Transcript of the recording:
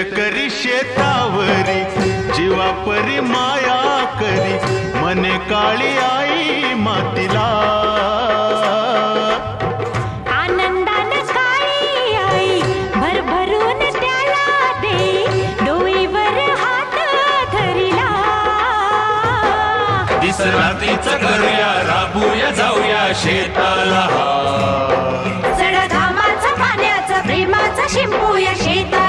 शेतकरी शेतावरी जीवापरी माया करी, मने काळी आई मातीला. आनंदानं काळी आई भरभरून त्याला दे, डोईवर हात धरिला. दिसरातीचं करूया, राबूया जाऊया शेताला. जड घामाचं पाण्याचं प्रेमाचं शिंपूया शेता.